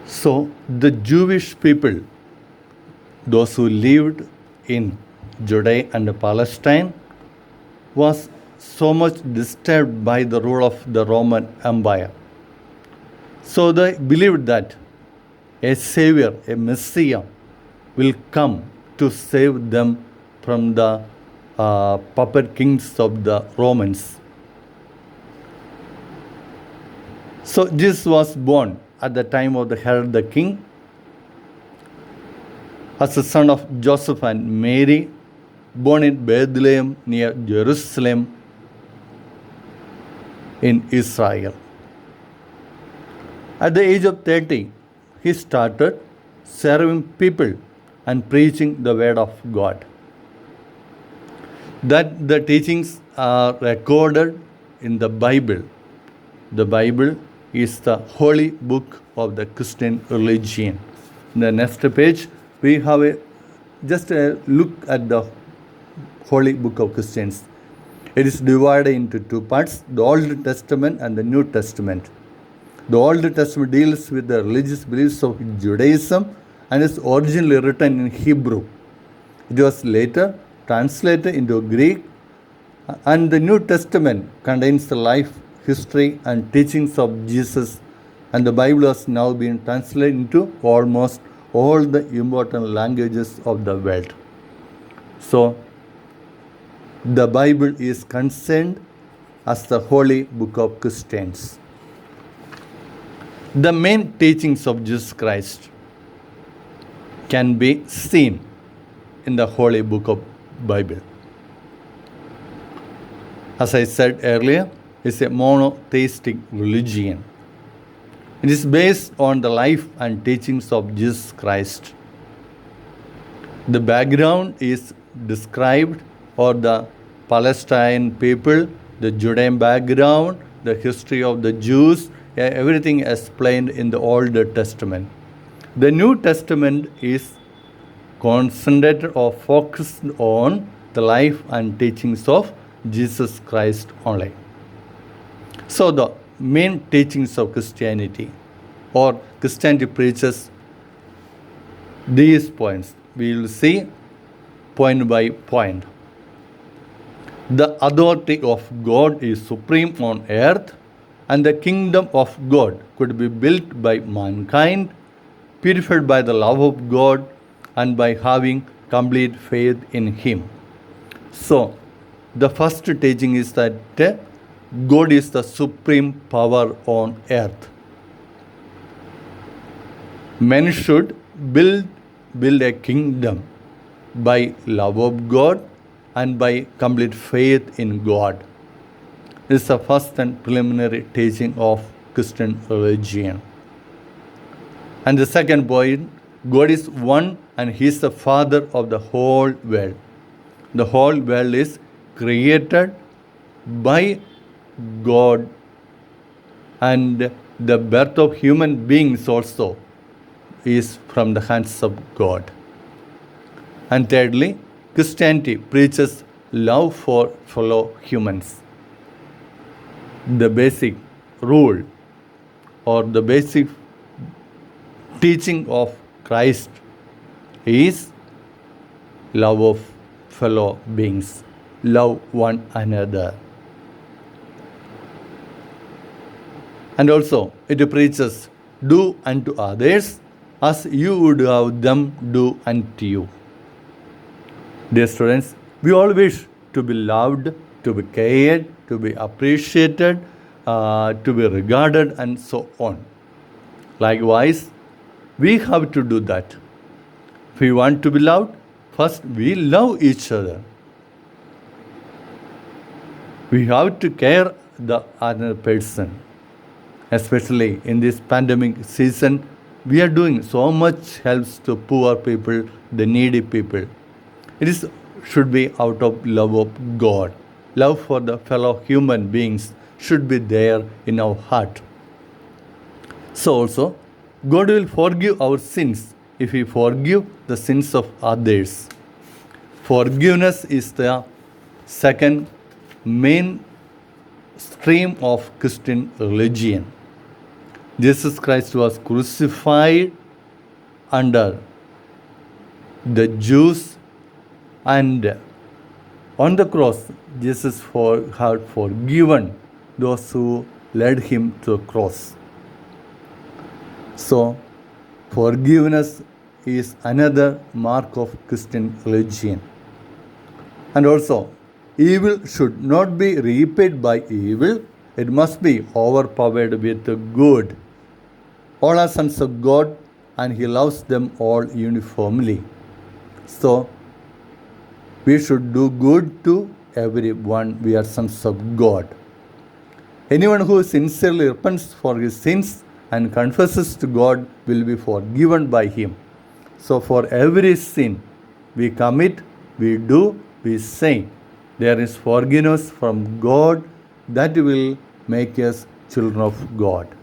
So the Jewish people, those who lived in Judea and Palestine, was so much disturbed by the rule of the Roman Empire. So they believed that a savior, a Messiah, will come to save them from the puppet kings of the Romans. So Jesus was born at the time of the Herod the king as the son of Joseph and Mary, born in Bethlehem near Jerusalem in Israel. At the age of 30, he started serving people and preaching the word of God. That the teachings are recorded in the Bible. The Bible is the holy book of the Christian religion. In the next page, we have just a look at the holy book of Christians. It is divided into two parts, the Old Testament and the New Testament. The Old Testament deals with the religious beliefs of Judaism and is originally written in Hebrew. It was later translated into Greek, and the New Testament contains the life, history, and teachings of Jesus, and the Bible has now been translated into almost all the important languages of the world. So, the Bible is concerned as the holy book of Christians. The main teachings of Jesus Christ can be seen in the holy book of Bible. As I said earlier, it's a monotheistic religion. It is based on the life and teachings of Jesus Christ. The background is described, or the Palestine people, the Judean background, the history of the Jews, everything explained in the Old Testament. The New Testament is concentrated or focused on the life and teachings of Jesus Christ only. So the main teachings of Christianity, or Christianity preaches these points. We will see point by point. The authority of God is supreme on earth, and the kingdom of God could be built by mankind, purified by the love of God, and by having complete faith in Him. So, the first teaching is that God is the supreme power on earth. Men should build a kingdom by love of God and by complete faith in God. This is the first and preliminary teaching of Christian religion. And the second point, God is one and He is the Father of the whole world. The whole world is created by God, and the birth of human beings also is from the hands of God. And thirdly, Christianity preaches love for fellow humans. The basic rule or the basic teaching of Christ is love of fellow beings, love one another. And also it preaches, do unto others as you would have them do unto you. Dear students, we all wish to be loved, to be cared, to be appreciated, to be regarded, and so on. Likewise, we have to do that. If we want to be loved, first we love each other. We have to care the other person. Especially in this pandemic season, we are doing so much helps to poor people, the needy people. It should be out of love of God. Love for the fellow human beings should be there in our heart. So also, God will forgive our sins if we forgive the sins of others. Forgiveness is the second main stream of Christian religion. Jesus Christ was crucified under the Jews, and on the cross, Jesus had forgiven those who led him to the cross. So, forgiveness is another mark of Christian religion. And also, evil should not be repaid by evil, it must be overpowered with good. All are sons of God, and He loves them all uniformly. So, we should do good to everyone. We are sons of God. Anyone who sincerely repents for his sins and confesses to God will be forgiven by Him. So, for every sin we commit, we do, we say, there is forgiveness from God that will make us children of God.